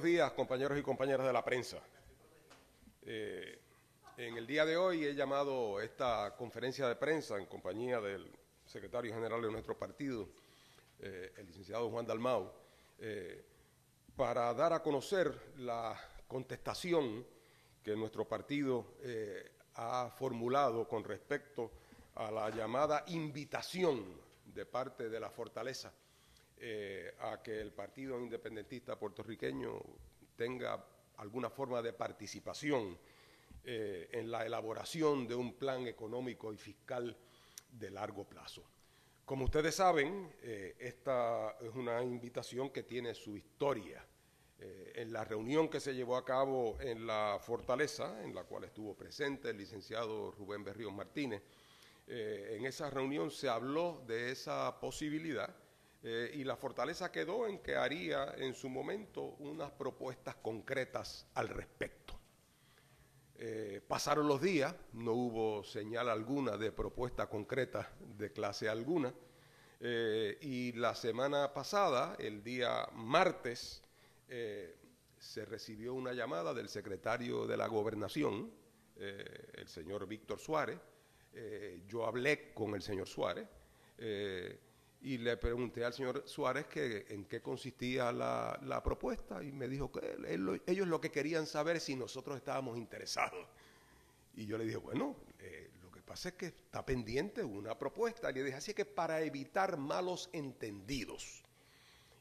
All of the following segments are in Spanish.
buenos días, compañeros y compañeras de la prensa. En el día de hoy he llamado esta conferencia de prensa en compañía del secretario general de nuestro partido, el licenciado Juan Dalmau, para dar a conocer la contestación que nuestro partido ha formulado con respecto a la llamada invitación de parte de la Fortaleza a que el Partido Independentista Puertorriqueño tenga alguna forma de participación en la elaboración de un plan económico y fiscal de largo plazo. Como ustedes saben, esta es una invitación que tiene su historia. En la reunión que se llevó a cabo en la Fortaleza, en la cual estuvo presente el licenciado Rubén Berríos Martínez, en esa reunión se habló de esa posibilidad y la Fortaleza quedó en que haría en su momento unas propuestas concretas al respecto. Pasaron los días, no hubo señal alguna de propuesta concreta de clase alguna, y la semana pasada, el día martes, se recibió una llamada del secretario de la Gobernación, el señor Víctor Suárez. Yo hablé con el señor Suárez y le pregunté al señor Suárez en qué consistía la propuesta, y me dijo que ellos lo que querían saber es si nosotros estábamos interesados. Y yo le dije, bueno, lo que pasa es que está pendiente una propuesta. Y le dije, así que para evitar malos entendidos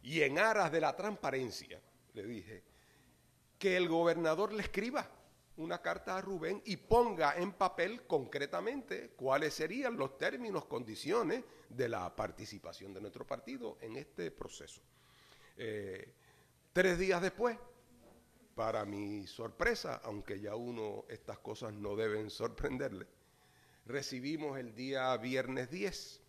y en aras de la transparencia, le dije, que el gobernador le escriba una carta a Rubén y ponga en papel concretamente cuáles serían los términos, condiciones de la participación de nuestro partido en este proceso. 3 días después, para mi sorpresa, aunque ya estas cosas no deben sorprenderle, recibimos el día viernes 10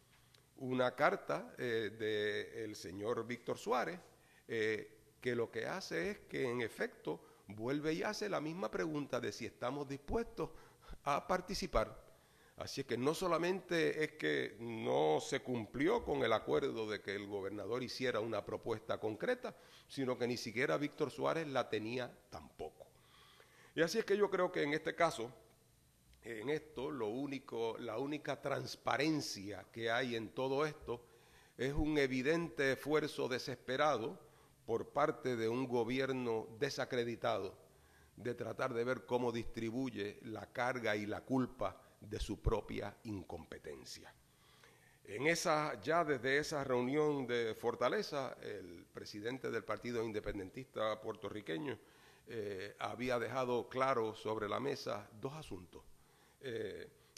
una carta del señor Víctor Suárez, que lo que hace es que en efecto vuelve y hace la misma pregunta de si estamos dispuestos a participar. Así es que no solamente es que no se cumplió con el acuerdo de que el gobernador hiciera una propuesta concreta, sino que ni siquiera Víctor Suárez la tenía tampoco. Y así es que yo creo que en este caso, en esto, la única transparencia que hay en todo esto es un evidente esfuerzo desesperado por parte de un gobierno desacreditado de tratar de ver cómo distribuye la carga y la culpa de su propia incompetencia. Ya desde esa reunión de Fortaleza, el presidente del Partido Independentista Puertorriqueño había dejado claro sobre la mesa 2 asuntos.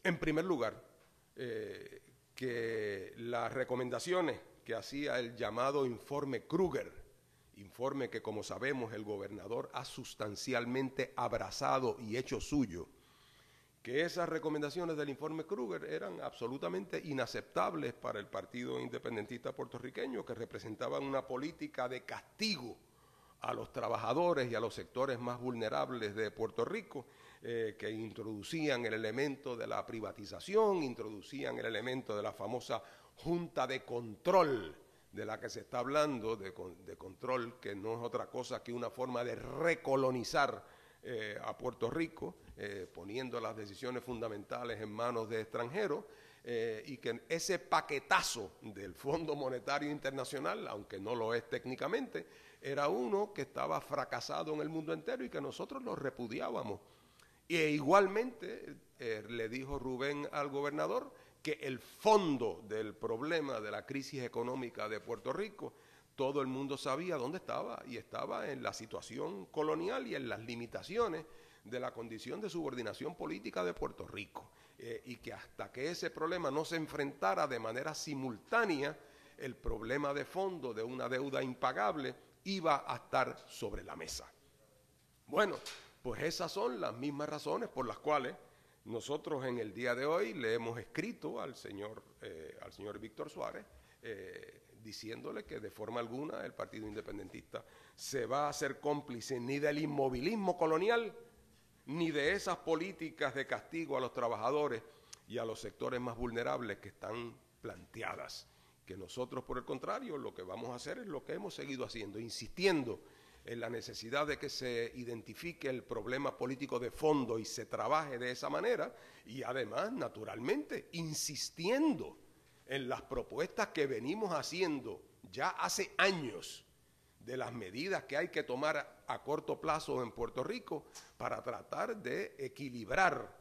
En primer lugar, que las recomendaciones que hacía el llamado informe Kruger, informe que, como sabemos, el gobernador ha sustancialmente abrazado y hecho suyo, que esas recomendaciones del informe Kruger eran absolutamente inaceptables para el Partido Independentista Puertorriqueño, que representaban una política de castigo a los trabajadores y a los sectores más vulnerables de Puerto Rico, que introducían el elemento de la privatización, introducían el elemento de la famosa Junta de Control, de la que se está hablando, de control, que no es otra cosa que una forma de recolonizar a Puerto Rico, poniendo las decisiones fundamentales en manos de extranjeros, y que ese paquetazo del Fondo Monetario Internacional, aunque no lo es técnicamente, era uno que estaba fracasado en el mundo entero y que nosotros lo repudiábamos. E igualmente le dijo Rubén al gobernador que el fondo del problema de la crisis económica de Puerto Rico, todo el mundo sabía dónde estaba, y estaba en la situación colonial y en las limitaciones de la condición de subordinación política de Puerto Rico, y que hasta que ese problema no se enfrentara de manera simultánea, el problema de fondo de una deuda impagable iba a estar sobre la mesa. Bueno, pues esas son las mismas razones por las cuales nosotros en el día de hoy le hemos escrito al señor Víctor Suárez, diciéndole que de forma alguna el Partido Independentista se va a hacer cómplice ni del inmovilismo colonial, ni de esas políticas de castigo a los trabajadores y a los sectores más vulnerables que están planteadas. Que nosotros, por el contrario, lo que vamos a hacer es lo que hemos seguido haciendo, insistiendo en la necesidad de que se identifique el problema político de fondo y se trabaje de esa manera, y además, naturalmente, insistiendo en las propuestas que venimos haciendo ya hace años de las medidas que hay que tomar a corto plazo en Puerto Rico para tratar de equilibrar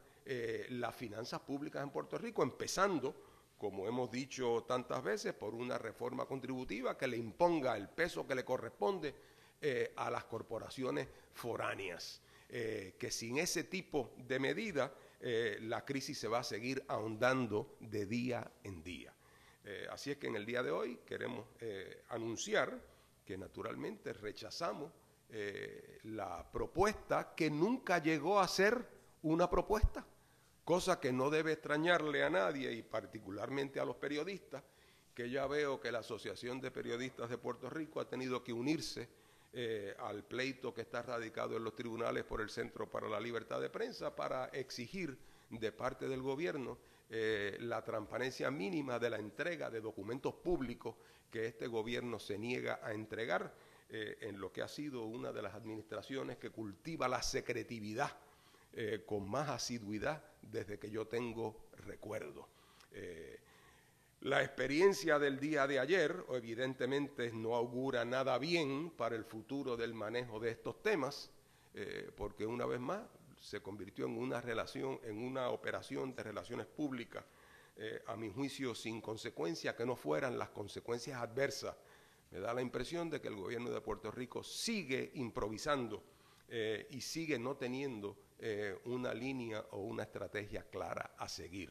las finanzas públicas en Puerto Rico, empezando, como hemos dicho tantas veces, por una reforma contributiva que le imponga el peso que le corresponde a las corporaciones foráneas, que sin ese tipo de medida la crisis se va a seguir ahondando de día en día. Así es que en el día de hoy queremos anunciar que naturalmente rechazamos la propuesta que nunca llegó a ser una propuesta, cosa que no debe extrañarle a nadie y particularmente a los periodistas, que ya veo que la Asociación de Periodistas de Puerto Rico ha tenido que unirse al pleito que está radicado en los tribunales por el Centro para la Libertad de Prensa para exigir de parte del gobierno la transparencia mínima de la entrega de documentos públicos que este gobierno se niega a entregar en lo que ha sido una de las administraciones que cultiva la secretividad con más asiduidad desde que yo tengo recuerdo. La experiencia del día de ayer evidentemente no augura nada bien para el futuro del manejo de estos temas, porque una vez más se convirtió en una operación de relaciones públicas, a mi juicio sin consecuencias que no fueran las consecuencias adversas. Me da la impresión de que el gobierno de Puerto Rico sigue improvisando y sigue no teniendo una línea o una estrategia clara a seguir.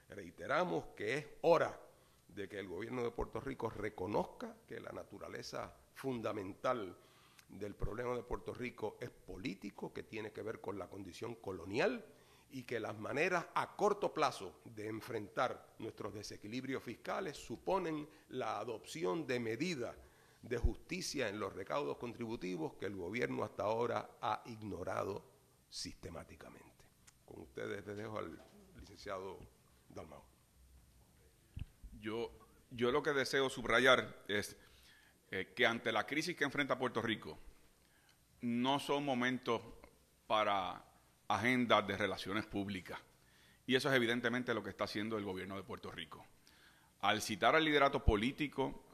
Reiteramos que es hora de que el gobierno de Puerto Rico reconozca que la naturaleza fundamental del problema de Puerto Rico es político, que tiene que ver con la condición colonial, y que las maneras a corto plazo de enfrentar nuestros desequilibrios fiscales suponen la adopción de medidas de justicia en los recaudos contributivos que el gobierno hasta ahora ha ignorado sistemáticamente. Con ustedes les dejo al licenciado Dalmau. Yo lo que deseo subrayar es que ante la crisis que enfrenta Puerto Rico, no son momentos para agendas de relaciones públicas. Y eso es evidentemente lo que está haciendo el gobierno de Puerto Rico. Al citar al liderato político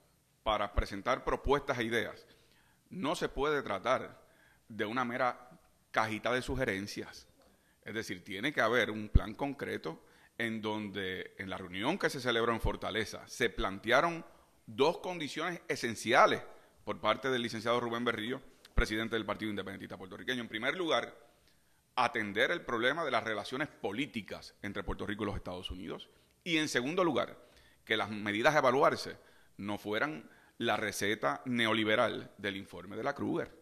para presentar propuestas e ideas, no se puede tratar de una mera cajita de sugerencias. Es decir, tiene que haber un plan concreto en donde en la reunión que se celebró en Fortaleza se plantearon dos condiciones esenciales por parte del licenciado Rubén Berrío, presidente del Partido Independentista Puertorriqueño. En primer lugar, atender el problema de las relaciones políticas entre Puerto Rico y los Estados Unidos. Y en segundo lugar, que las medidas a evaluarse no fueran la receta neoliberal del informe de la Kruger.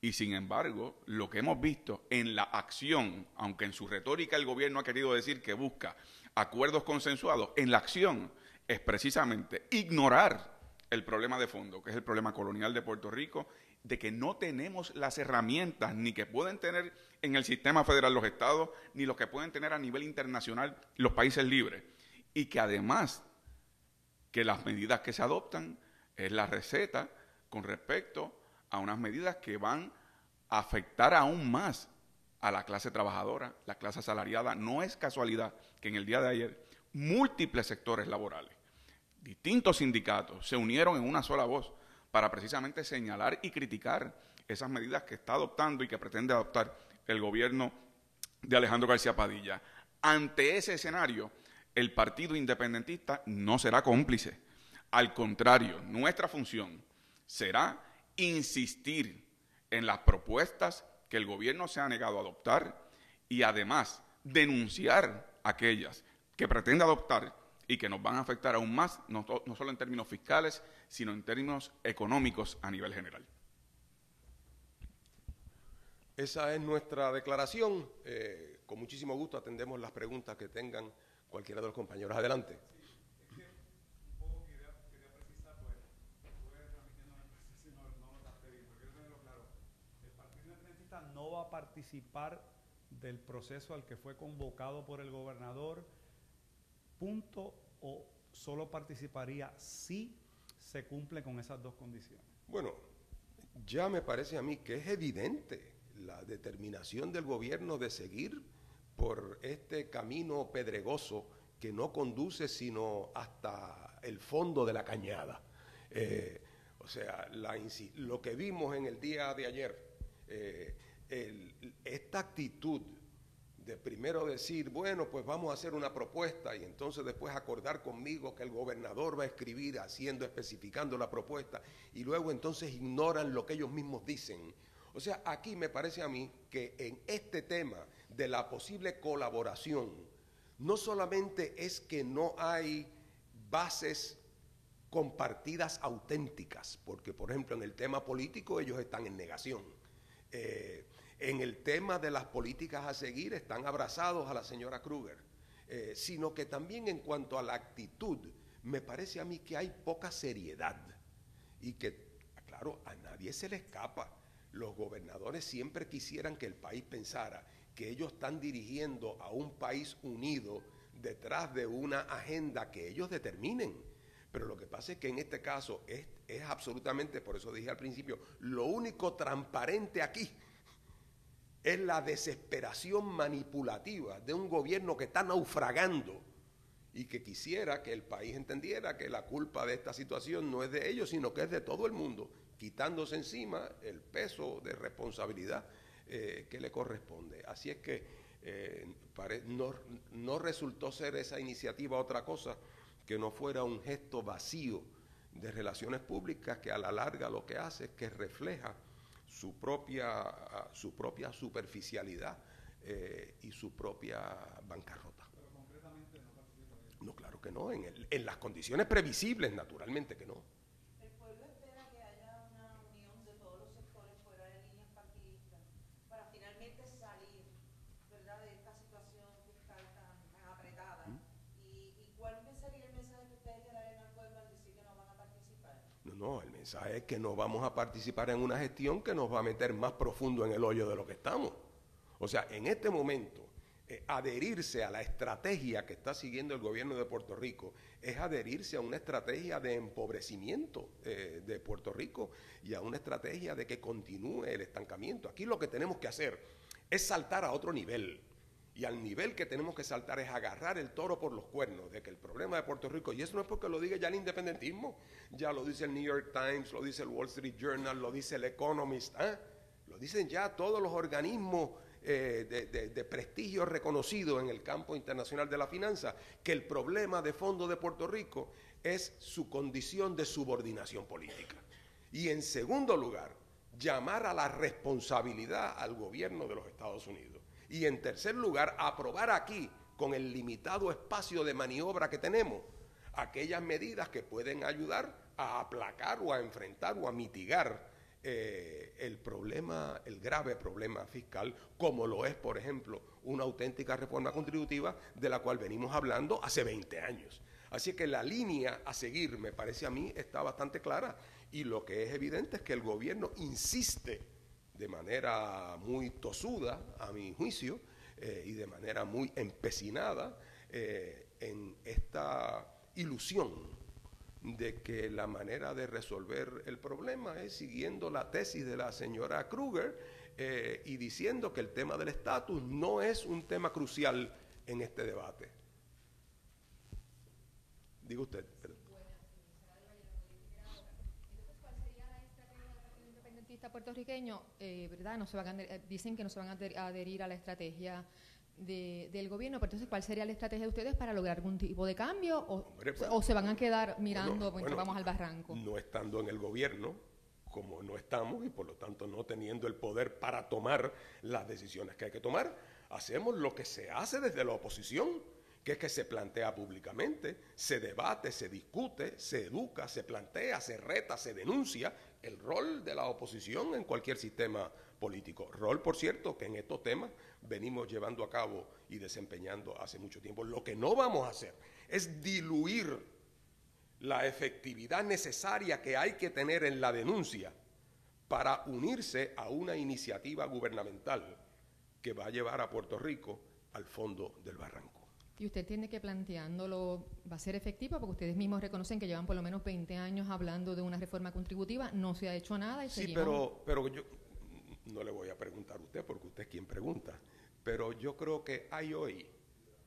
Y sin embargo, lo que hemos visto en la acción, aunque en su retórica el gobierno ha querido decir que busca acuerdos consensuados, en la acción es precisamente ignorar el problema de fondo, que es el problema colonial de Puerto Rico, de que no tenemos las herramientas ni que pueden tener en el sistema federal los estados, ni los que pueden tener a nivel internacional los países libres. Y que además que las medidas que se adoptan es la receta con respecto a unas medidas que van a afectar aún más a la clase trabajadora, la clase asalariada. No es casualidad que en el día de ayer múltiples sectores laborales, distintos sindicatos, se unieron en una sola voz para precisamente señalar y criticar esas medidas que está adoptando y que pretende adoptar el gobierno de Alejandro García Padilla. Ante ese escenario, el Partido Independentista no será cómplice. Al contrario, nuestra función será insistir en las propuestas que el gobierno se ha negado a adoptar y además denunciar aquellas que pretende adoptar y que nos van a afectar aún más, no solo en términos fiscales, sino en términos económicos a nivel general. Esa es nuestra declaración. Con muchísimo gusto atendemos las preguntas que tengan cualquiera de los compañeros. Adelante. No va a participar del proceso al que fue convocado por el gobernador, punto, o solo participaría si se cumple con esas dos condiciones. Bueno, Ya me parece a mí que es evidente la determinación del gobierno de seguir por este camino pedregoso que no conduce sino hasta el fondo de la cañada. O sea, lo que vimos en el día de ayer, esta actitud de primero decir, bueno, pues vamos a hacer una propuesta y entonces después acordar conmigo que el gobernador va a escribir especificando la propuesta y luego entonces ignoran lo que ellos mismos dicen. O sea, aquí me parece a mí que en este tema de la posible colaboración, no solamente es que no hay bases compartidas auténticas, porque por ejemplo en el tema político ellos están en negación. En el tema de las políticas a seguir están abrazados a la señora Kruger, sino que también en cuanto a la actitud, me parece a mí que hay poca seriedad y que, claro, a nadie se le escapa. Los gobernadores siempre quisieran que el país pensara que ellos están dirigiendo a un país unido detrás de una agenda que ellos determinen. Pero lo que pasa es que en este caso es absolutamente, por eso dije al principio, lo único transparente aquí es la desesperación manipulativa de un gobierno que está naufragando y que quisiera que el país entendiera que la culpa de esta situación no es de ellos, sino que es de todo el mundo, quitándose encima el peso de responsabilidad que le corresponde. Así es que no resultó ser esa iniciativa otra cosa que no fuera un gesto vacío de relaciones públicas que a la larga lo que hace es que refleja su propia superficialidad y su propia bancarrota. Pero concretamente no participa de eso. No, claro que no, en las condiciones previsibles, naturalmente que no. El pueblo espera que haya una unión de todos los sectores fuera de líneas partidistas para finalmente salir, ¿verdad?, de esta situación fiscal tan apretada. ¿Y cuál sería el mensaje que ustedes le darían al pueblo al decir que no van a participar? No, el mensaje es que no vamos a participar en una gestión que nos va a meter más profundo en el hoyo de lo que estamos. O sea, en este momento, adherirse a la estrategia que está siguiendo el gobierno de Puerto Rico es adherirse a una estrategia de empobrecimiento de Puerto Rico y a una estrategia de que continúe el estancamiento. Aquí lo que tenemos que hacer es saltar a otro nivel. Y al nivel que tenemos que saltar es agarrar el toro por los cuernos, de que el problema de Puerto Rico, y eso no es porque lo diga ya el independentismo, ya lo dice el New York Times, lo dice el Wall Street Journal, lo dice el Economist, lo dicen ya todos los organismos de prestigio reconocido en el campo internacional de la finanza, que el problema de fondo de Puerto Rico es su condición de subordinación política. Y en segundo lugar, llamar a la responsabilidad al gobierno de los Estados Unidos. Y en tercer lugar, aprobar aquí, con el limitado espacio de maniobra que tenemos, aquellas medidas que pueden ayudar a aplacar o a enfrentar o a mitigar el problema, el grave problema fiscal, como lo es, por ejemplo, una auténtica reforma contributiva de la cual venimos hablando hace 20 años. Así que la línea a seguir, me parece a mí, está bastante clara. Y lo que es evidente es que el gobierno insiste de manera muy tosuda, a mi juicio, y de manera muy empecinada en esta ilusión de que la manera de resolver el problema es siguiendo la tesis de la señora Kruger y diciendo que el tema del estatus no es un tema crucial en este debate. Diga usted. Puertorriqueño, ¿verdad? No se van dicen que no se van a adherir a la estrategia del gobierno, pero entonces, ¿cuál sería la estrategia de ustedes para lograr algún tipo de cambio? ¿O se van a quedar mirando mientras vamos al barranco? No estando en el gobierno, como no estamos, y por lo tanto no teniendo el poder para tomar las decisiones que hay que tomar, hacemos lo que se hace desde la oposición, que es que se plantea públicamente, se debate, se discute, se educa, se plantea, se reta, se denuncia el rol de la oposición en cualquier sistema político. Rol, por cierto, que en estos temas venimos llevando a cabo y desempeñando hace mucho tiempo. Lo que no vamos a hacer es diluir la efectividad necesaria que hay que tener en la denuncia para unirse a una iniciativa gubernamental que va a llevar a Puerto Rico al fondo del barranco. ¿Y usted entiende que planteándolo va a ser efectivo? Porque ustedes mismos reconocen que llevan por lo menos 20 años hablando de una reforma contributiva, no se ha hecho nada y Sí, seguimos... pero yo no le voy a preguntar a usted porque usted es quien pregunta, pero yo creo que hay hoy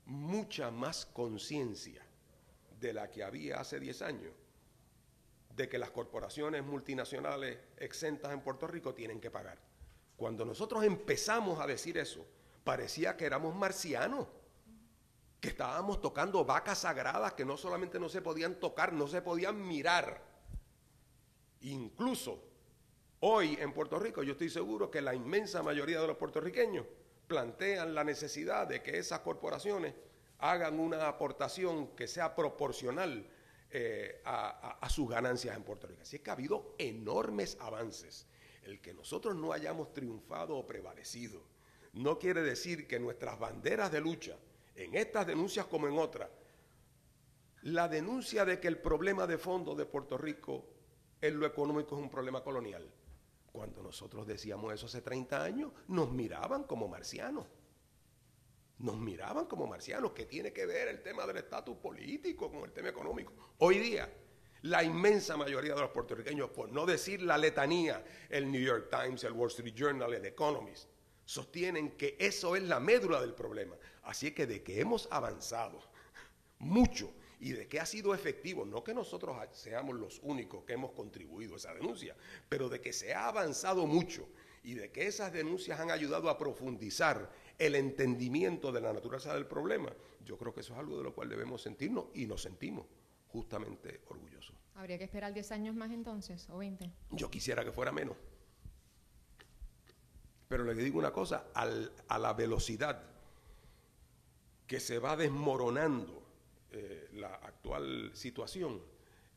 mucha más conciencia de la que había hace 10 años de que las corporaciones multinacionales exentas en Puerto Rico tienen que pagar. Cuando nosotros empezamos a decir eso, parecía que éramos marcianos, que estábamos tocando vacas sagradas que no solamente no se podían tocar, no se podían mirar. Incluso hoy en Puerto Rico yo estoy seguro que la inmensa mayoría de los puertorriqueños plantean la necesidad de que esas corporaciones hagan una aportación que sea proporcional a sus ganancias en Puerto Rico. Así es que ha habido enormes avances. El que nosotros no hayamos triunfado o prevalecido no quiere decir que nuestras banderas de lucha, en estas denuncias como en otras, la denuncia de que el problema de fondo de Puerto Rico en lo económico es un problema colonial. Cuando nosotros decíamos eso hace 30 años, nos miraban como marcianos. Nos miraban como marcianos. ¿Qué tiene que ver el tema del estatus político con el tema económico? Hoy día, la inmensa mayoría de los puertorriqueños, por no decir la letanía, el New York Times, el Wall Street Journal, el Economist, sostienen que eso es la médula del problema. Así que de que hemos avanzado mucho y de que ha sido efectivo, no que nosotros seamos los únicos que hemos contribuido a esa denuncia, pero de que se ha avanzado mucho y de que esas denuncias han ayudado a profundizar el entendimiento de la naturaleza del problema, yo creo que eso es algo de lo cual debemos sentirnos y nos sentimos justamente orgullosos. ¿Habría que esperar 10 años más entonces, o 20? Yo quisiera que fuera menos. Pero le digo una cosa, a la velocidad que se va desmoronando la actual situación,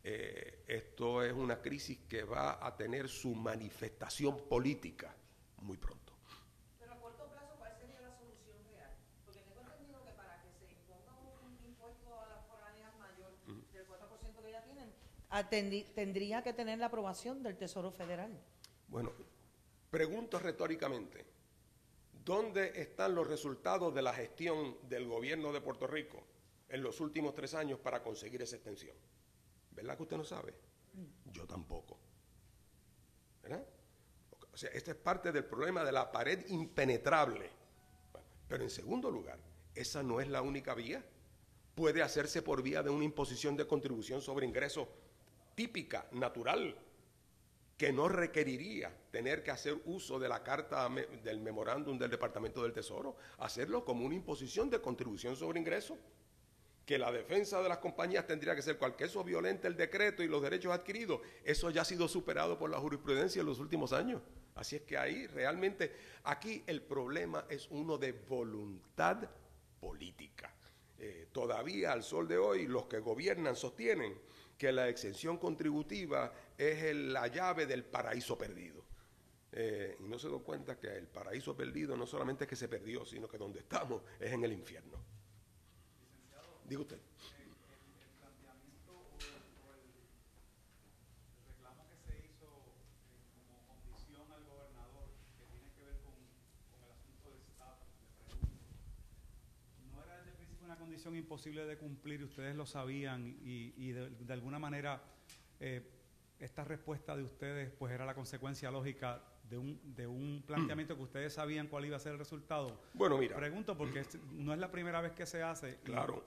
esto es una crisis que va a tener su manifestación política muy pronto. Pero a corto plazo, ¿cuál sería la solución real? Porque tengo entendido que para que se imponga un impuesto a las foráneas mayor del 4% que ya tienen, tendría que tener la aprobación del Tesoro Federal. Bueno, pregunto retóricamente, ¿dónde están los resultados de la gestión del gobierno de Puerto Rico en los últimos 3 años para conseguir esa extensión? ¿Verdad que usted no sabe? Yo tampoco. ¿Verdad? O sea, este es parte del problema de la pared impenetrable. Pero en segundo lugar, esa no es la única vía. Puede hacerse por vía de una imposición de contribución sobre ingresos típica, natural, que no requeriría tener que hacer uso de la carta del memorándum del Departamento del Tesoro, hacerlo como una imposición de contribución sobre ingresos, que la defensa de las compañías tendría que ser cualquier eso violente el decreto y los derechos adquiridos. Eso ya ha sido superado por la jurisprudencia en los últimos años. Así es que ahí realmente, aquí el problema es uno de voluntad política. Todavía al sol de hoy los que gobiernan sostienen que la exención contributiva es la llave del paraíso perdido. Y no se dan cuenta que el paraíso perdido no solamente es que se perdió, sino que donde estamos es en el infierno. Diga usted. El planteamiento o el reclamo que se hizo como condición al gobernador, que tiene que ver con el asunto del estatus, le pregunto, ¿no era desde el principio una condición imposible de cumplir y ustedes lo sabían y de alguna manera esta respuesta de ustedes pues era la consecuencia lógica de un planteamiento que ustedes sabían cuál iba a ser el resultado? Bueno, mira. Pregunto porque no es la primera vez que se hace. Claro,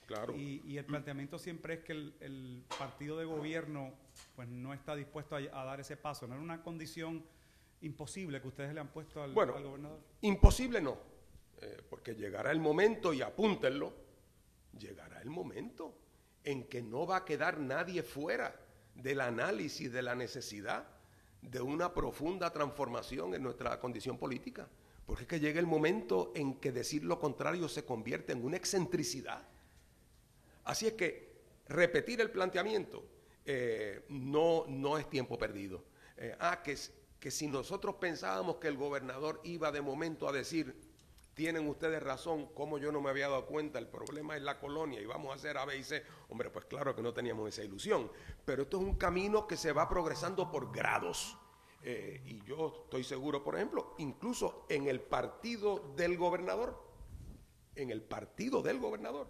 claro. Y el planteamiento siempre es que el partido de gobierno pues no está dispuesto a dar ese paso. ¿No era una condición imposible que ustedes le han puesto al gobernador? Imposible no, porque llegará el momento, y apúntenlo, llegará el momento en que no va a quedar nadie fuera del análisis de la necesidad de una profunda transformación en nuestra condición política, porque es que llega el momento en que decir lo contrario se convierte en una excentricidad. Así es que repetir el planteamiento no es tiempo perdido. Que si nosotros pensábamos que el gobernador iba de momento a decir, tienen ustedes razón, como yo no me había dado cuenta, el problema es la colonia y vamos a hacer A, B y C. Hombre, pues claro que no teníamos esa ilusión, pero esto es un camino que se va progresando por grados. Y yo estoy seguro, por ejemplo, incluso en el partido del gobernador, en el partido del gobernador.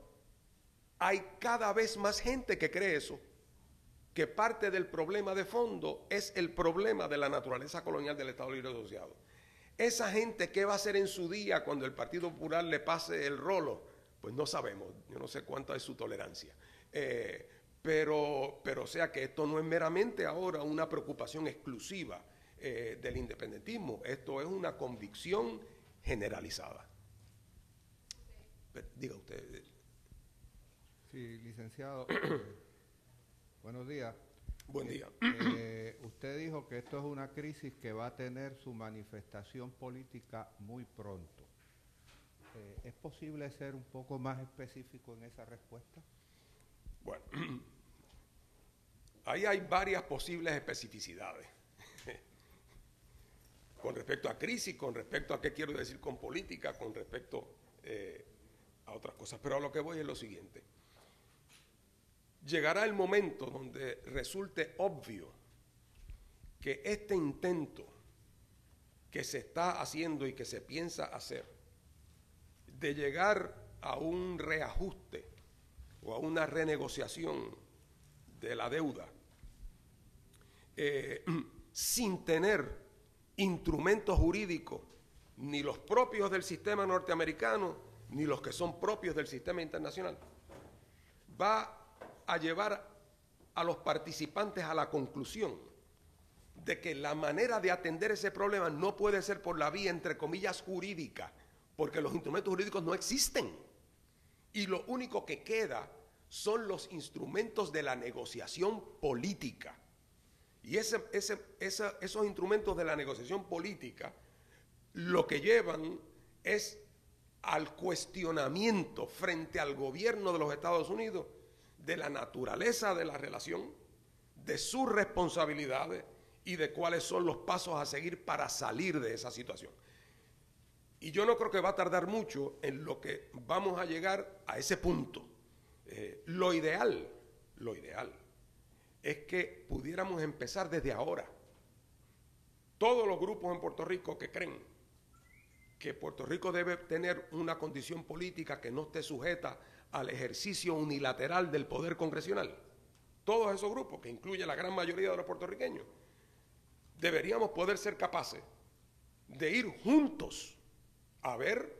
Hay cada vez más gente que cree eso, que parte del problema de fondo es el problema de la naturaleza colonial del Estado Libre Asociado. Esa gente, ¿qué va a hacer en su día cuando el Partido Popular le pase el rolo? Pues no sabemos, yo no sé cuánta es su tolerancia. Pero o sea que esto no es meramente ahora una preocupación exclusiva del independentismo, esto es una convicción generalizada. Diga usted. Sí, licenciado, buenos días. Buen día. Usted dijo que esto es una crisis que va a tener su manifestación política muy pronto. ¿Es posible ser un poco más específico en esa respuesta? Bueno, ahí hay varias posibles especificidades con respecto a crisis, con respecto a qué quiero decir con política, con respecto a otras cosas. Pero a lo que voy es lo siguiente. Llegará el momento donde resulte obvio que este intento que se está haciendo y que se piensa hacer de llegar a un reajuste o a una renegociación de la deuda sin tener instrumentos jurídicos, ni los propios del sistema norteamericano, ni los que son propios del sistema internacional, va a llevar a los participantes a la conclusión de que la manera de atender ese problema no puede ser por la vía, entre comillas, jurídica, porque los instrumentos jurídicos no existen. Y lo único que queda son los instrumentos de la negociación política. Y esos instrumentos de la negociación política lo que llevan es al cuestionamiento frente al gobierno de los Estados Unidos de la naturaleza de la relación, de sus responsabilidades y de cuáles son los pasos a seguir para salir de esa situación. Y yo no creo que va a tardar mucho en lo que vamos a llegar a ese punto. Lo ideal es que pudiéramos empezar desde ahora. Todos los grupos en Puerto Rico que creen que Puerto Rico debe tener una condición política que no esté sujeta al ejercicio unilateral del poder congresional, todos esos grupos, que incluye la gran mayoría de los puertorriqueños, deberíamos poder ser capaces de ir juntos a ver,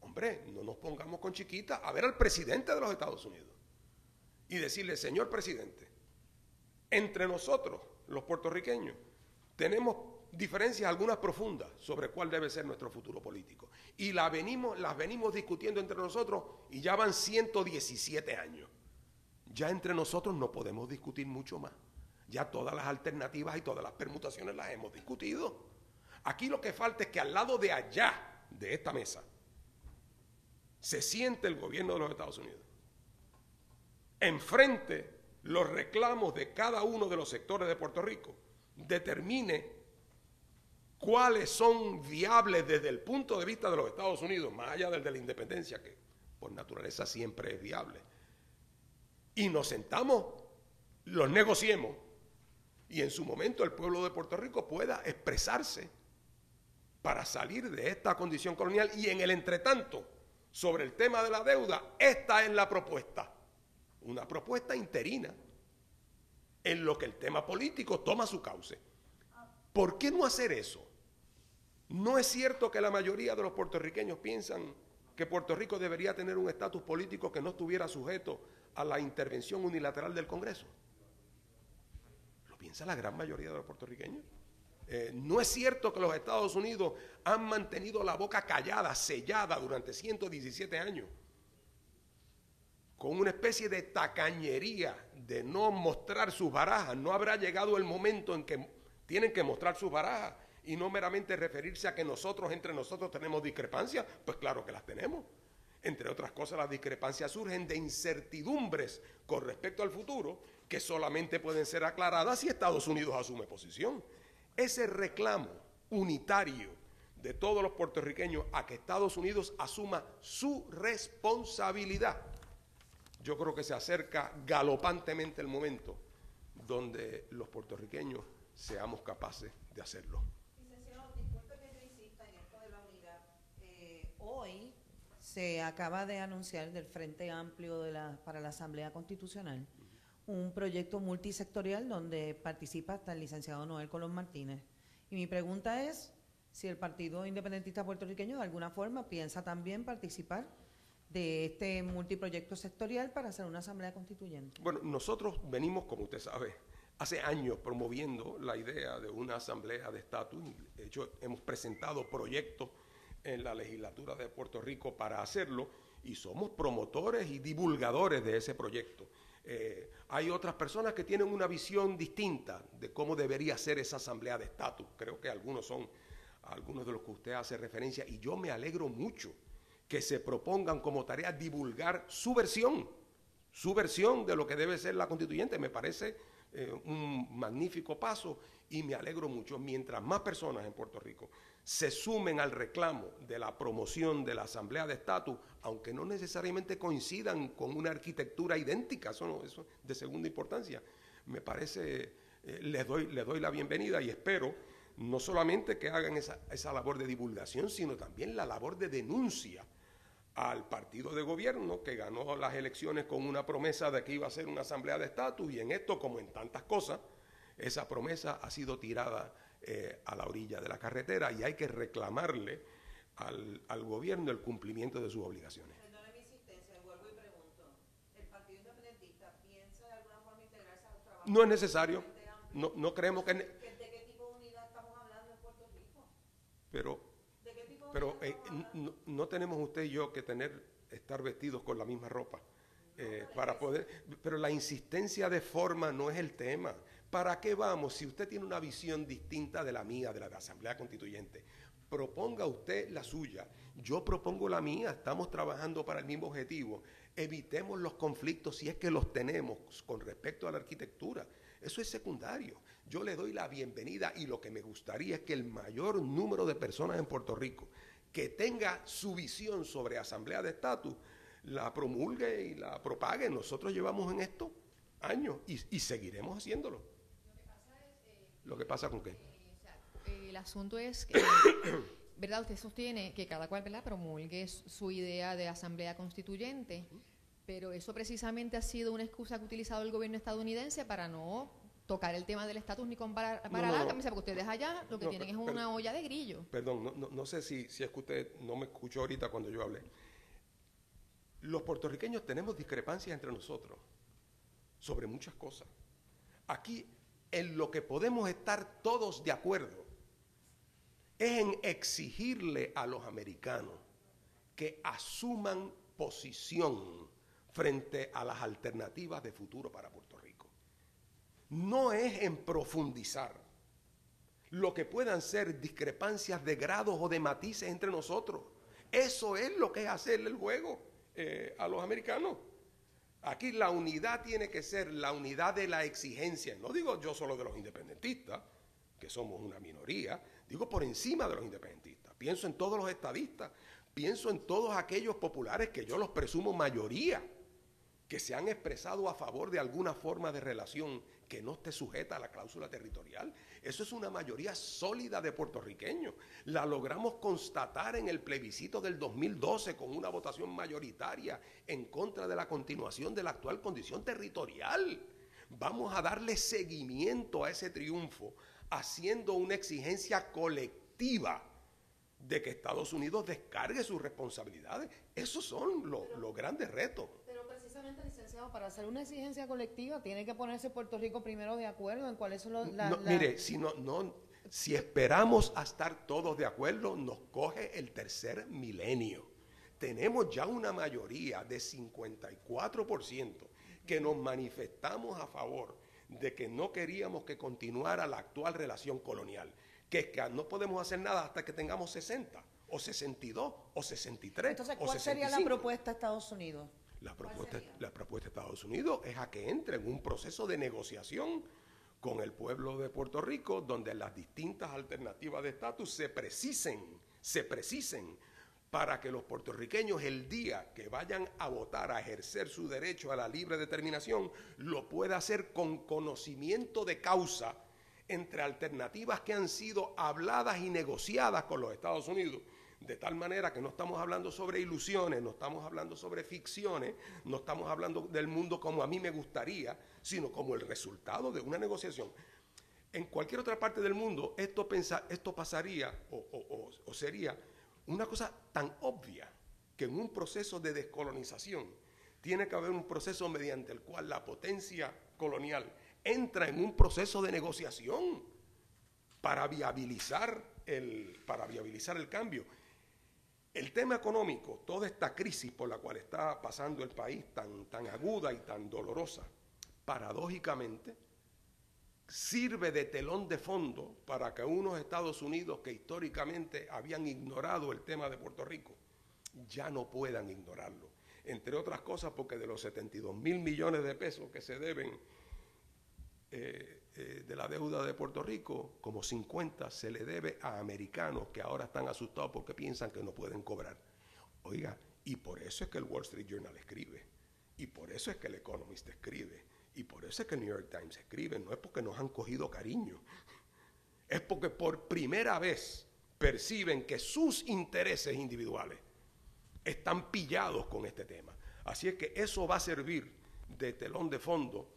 hombre, no nos pongamos con chiquita, a ver al presidente de los Estados Unidos y decirle: señor presidente, entre nosotros, los puertorriqueños, tenemos diferencias algunas profundas sobre cuál debe ser nuestro futuro político. Y las venimos discutiendo entre nosotros y ya van 117 años. Ya entre nosotros no podemos discutir mucho más. Ya todas las alternativas y todas las permutaciones las hemos discutido. Aquí lo que falta es que al lado de allá, de esta mesa, se siente el gobierno de los Estados Unidos. Enfrente los reclamos de cada uno de los sectores de Puerto Rico, determine cuáles son viables desde el punto de vista de los Estados Unidos, más allá del de la independencia, que por naturaleza siempre es viable. Y nos sentamos, los negociemos, y en su momento el pueblo de Puerto Rico pueda expresarse para salir de esta condición colonial. Y en el entretanto, sobre el tema de la deuda, esta es la propuesta. Una propuesta interina, en lo que el tema político toma su cauce. ¿Por qué no hacer eso? ¿No es cierto que la mayoría de los puertorriqueños piensan que Puerto Rico debería tener un estatus político que no estuviera sujeto a la intervención unilateral del Congreso? ¿Lo piensa la gran mayoría de los puertorriqueños? ¿No es cierto que los Estados Unidos han mantenido la boca callada, sellada durante 117 años? Con una especie de tacañería de no mostrar sus barajas. ¿No habrá llegado el momento en que tienen que mostrar sus barajas y no meramente referirse a que nosotros, entre nosotros, tenemos discrepancias? Pues claro que las tenemos. Entre otras cosas, las discrepancias surgen de incertidumbres con respecto al futuro que solamente pueden ser aclaradas si Estados Unidos asume posición. Ese reclamo unitario de todos los puertorriqueños a que Estados Unidos asuma su responsabilidad, yo creo que se acerca galopantemente el momento donde los puertorriqueños seamos capaces de hacerlo. Licenciado, disculpe que yo insista en esto de la unidad. Hoy se acaba de anunciar del Frente Amplio para la Asamblea Constitucional un proyecto multisectorial donde participa hasta el licenciado Noel Colón Martínez. Y mi pregunta es si el Partido Independentista Puertorriqueño de alguna forma piensa también participar de este multiproyecto sectorial para hacer una asamblea constituyente. Bueno, nosotros venimos, como usted sabe, hace años promoviendo la idea de una asamblea de estatus. De hecho, hemos presentado proyectos en la legislatura de Puerto Rico para hacerlo y somos promotores y divulgadores de ese proyecto. Hay otras personas que tienen una visión distinta de cómo debería ser esa asamblea de estatus. Creo que algunos de los que usted hace referencia, y yo me alegro mucho que se propongan como tarea divulgar su versión de lo que debe ser la constituyente. Me parece un magnífico paso y me alegro mucho. Mientras más personas en Puerto Rico se sumen al reclamo de la promoción de la asamblea de estatus, aunque no necesariamente coincidan con una arquitectura idéntica, eso es de segunda importancia, me parece, les doy la bienvenida y espero no solamente que hagan esa labor de divulgación, sino también la labor de denuncia al partido de gobierno que ganó las elecciones con una promesa de que iba a ser una asamblea de estatus, y en esto, como en tantas cosas, esa promesa ha sido tirada a la orilla de la carretera y hay que reclamarle al gobierno el cumplimiento de sus obligaciones. Perdone mi insistencia, vuelvo y pregunto, ¿el Partido Independentista piensa de alguna forma integrarse a los trabajos? No es necesario, no creemos que... ¿De qué tipo de unidad estamos hablando en Puerto Rico? Pero no tenemos usted y yo que estar vestidos con la misma ropa para poder... Pero la insistencia de forma no es el tema. ¿Para qué vamos? Si usted tiene una visión distinta de la mía, de la de Asamblea Constituyente, proponga usted la suya, yo propongo la mía, estamos trabajando para el mismo objetivo. Evitemos los conflictos si es que los tenemos con respecto a la arquitectura. Eso es secundario. Yo le doy la bienvenida y lo que me gustaría es que el mayor número de personas en Puerto Rico que tenga su visión sobre asamblea de estatus la promulgue y la propague. Nosotros llevamos en esto años y seguiremos haciéndolo. ¿Lo que pasa con qué? El asunto es que, ¿verdad? Usted sostiene que cada cual, ¿verdad?, promulgue su idea de asamblea constituyente, pero eso precisamente ha sido una excusa que ha utilizado el gobierno estadounidense para no tocar el tema del estatus ni comparar la camisa, porque ustedes allá lo que tienen es una olla de grillo. Perdón, no sé si es que usted no me escuchó ahorita cuando yo hablé. Los puertorriqueños tenemos discrepancias entre nosotros sobre muchas cosas. Aquí, en lo que podemos estar todos de acuerdo es en exigirle a los americanos que asuman posición frente a las alternativas de futuro para Puerto Rico. No es en profundizar lo que puedan ser discrepancias de grados o de matices entre nosotros. Eso es lo que es hacerle el juego a los americanos. Aquí la unidad tiene que ser la unidad de la exigencia. No digo yo solo de los independentistas, que somos una minoría, digo por encima de los independentistas. Pienso en todos los estadistas, pienso en todos aquellos populares que yo los presumo mayoría, que se han expresado a favor de alguna forma de relación que no esté sujeta a la cláusula territorial. Eso es una mayoría sólida de puertorriqueños. La logramos constatar en el plebiscito del 2012 con una votación mayoritaria en contra de la continuación de la actual condición territorial. Vamos a darle seguimiento a ese triunfo haciendo una exigencia colectiva de que Estados Unidos descargue sus responsabilidades. Esos son los grandes retos. Pero precisamente, licenciado, para hacer una exigencia colectiva tiene que ponerse Puerto Rico primero de acuerdo en cuáles son Mire, si esperamos a estar todos de acuerdo, nos coge el tercer milenio. Tenemos ya una mayoría de 54% que nos manifestamos a favor de que no queríamos que continuara la actual relación colonial, que es que no podemos hacer nada hasta que tengamos 60, o 62, o 63, Entonces, o ¿cuál 65. sería la propuesta de Estados Unidos? La propuesta de Estados Unidos es a que entre en un proceso de negociación con el pueblo de Puerto Rico, donde las distintas alternativas de estatus se precisen para que los puertorriqueños el día que vayan a votar, a ejercer su derecho a la libre determinación, lo pueda hacer con conocimiento de causa entre alternativas que han sido habladas y negociadas con los Estados Unidos, De tal manera que no estamos hablando sobre ilusiones, no estamos hablando sobre ficciones, no estamos hablando del mundo como a mí me gustaría, sino como el resultado de una negociación. En cualquier otra parte del mundo esto pasaría o sería una cosa tan obvia que en un proceso de descolonización tiene que haber un proceso mediante el cual la potencia colonial entra en un proceso de negociación para viabilizar el cambio. El tema económico, toda esta crisis por la cual está pasando el país tan aguda y tan dolorosa, paradójicamente sirve de telón de fondo para que unos Estados Unidos que históricamente habían ignorado el tema de Puerto Rico ya no puedan ignorarlo. Entre otras cosas porque de los 72,000 millones de pesos que se deben de la deuda de Puerto Rico, como 50 se le debe a americanos que ahora están asustados porque piensan que no pueden cobrar. Oiga, y por eso es que el Wall Street Journal escribe, y por eso es que el Economist escribe, y por eso es que el New York Times escribe. No es porque nos han cogido cariño, es porque por primera vez perciben que sus intereses individuales están pillados con este tema. Así es que eso va a servir de telón de fondo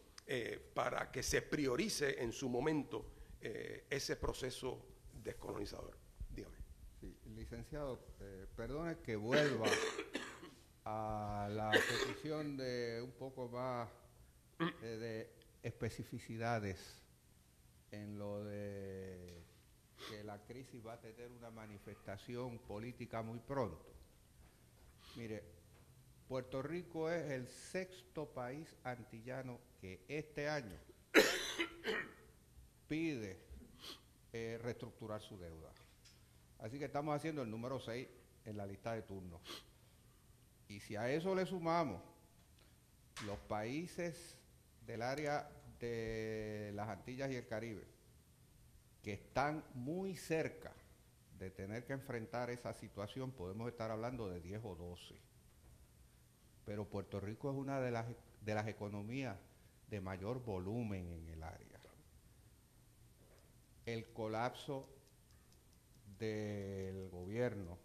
para que se priorice en su momento ese proceso descolonizador. Dígame. Sí, licenciado, perdone que vuelva a la petición de un poco más de especificidades en lo de que la crisis va a tener una manifestación política muy pronto. Mire, Puerto Rico es el 6º país antillano que este año pide reestructurar su deuda. Así que estamos haciendo el número 6 en la lista de turnos. Y si a eso le sumamos los países del área de las Antillas y el Caribe, que están muy cerca de tener que enfrentar esa situación, podemos estar hablando de 10 o 12. Pero Puerto Rico es una de las economías de mayor volumen en el área. El colapso del gobierno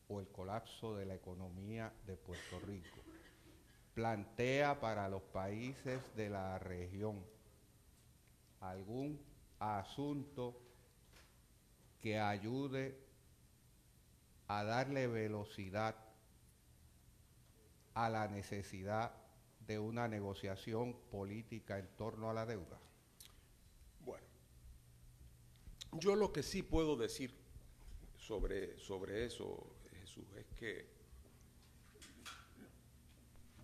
o el colapso de la economía de Puerto Rico plantea para los países de la región algún asunto que ayude a darle velocidad a la necesidad de una negociación política en torno a la deuda. Bueno, yo lo que sí puedo decir sobre eso, Jesús, es que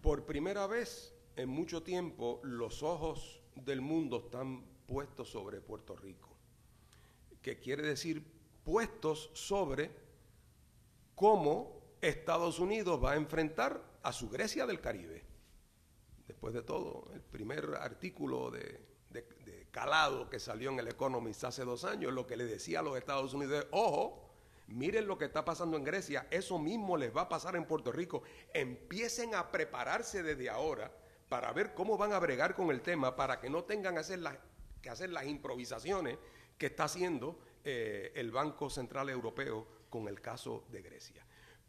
por primera vez en mucho tiempo los ojos del mundo están puestos sobre Puerto Rico, que quiere decir puestos sobre cómo Estados Unidos va a enfrentar a su Grecia del Caribe. Después de todo, el primer artículo de calado que salió en el Economist hace 2 años, lo que le decía a los Estados Unidos es, ojo, miren lo que está pasando en Grecia, eso mismo les va a pasar en Puerto Rico. Empiecen a prepararse desde ahora para ver cómo van a bregar con el tema, para que no tengan que hacer las improvisaciones que está haciendo el Banco Central Europeo con el caso de Grecia.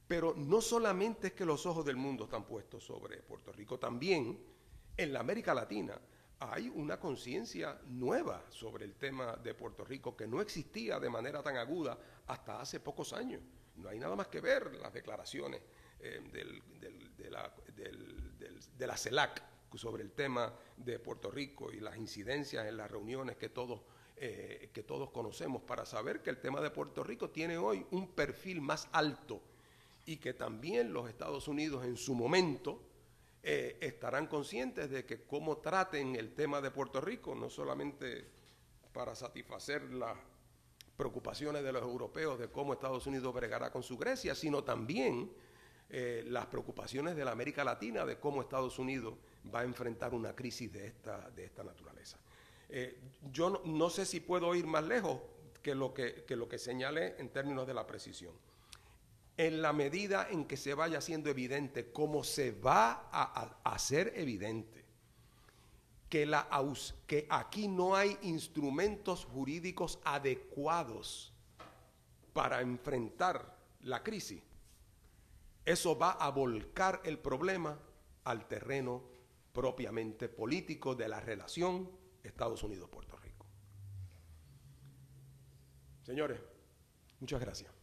Pero no solamente es que los ojos del mundo están puestos sobre Puerto Rico, también en la América Latina hay una conciencia nueva sobre el tema de Puerto Rico que no existía de manera tan aguda hasta hace pocos años. No hay nada más que ver las declaraciones de la CELAC sobre el tema de Puerto Rico y las incidencias en las reuniones que todos conocemos para saber que el tema de Puerto Rico tiene hoy un perfil más alto y que también los Estados Unidos en su momento estarán conscientes de que cómo traten el tema de Puerto Rico, no solamente para satisfacer las preocupaciones de los europeos de cómo Estados Unidos bregará con su Grecia, sino también las preocupaciones de la América Latina de cómo Estados Unidos va a enfrentar una crisis de esta naturaleza. Yo no sé si puedo ir más lejos que lo que señalé en términos de la precisión. En la medida en que se vaya haciendo evidente, como se va a hacer evidente, que aquí no hay instrumentos jurídicos adecuados para enfrentar la crisis, eso va a volcar el problema al terreno propiamente político de la relación Estados Unidos-Puerto Rico. Señores, muchas gracias.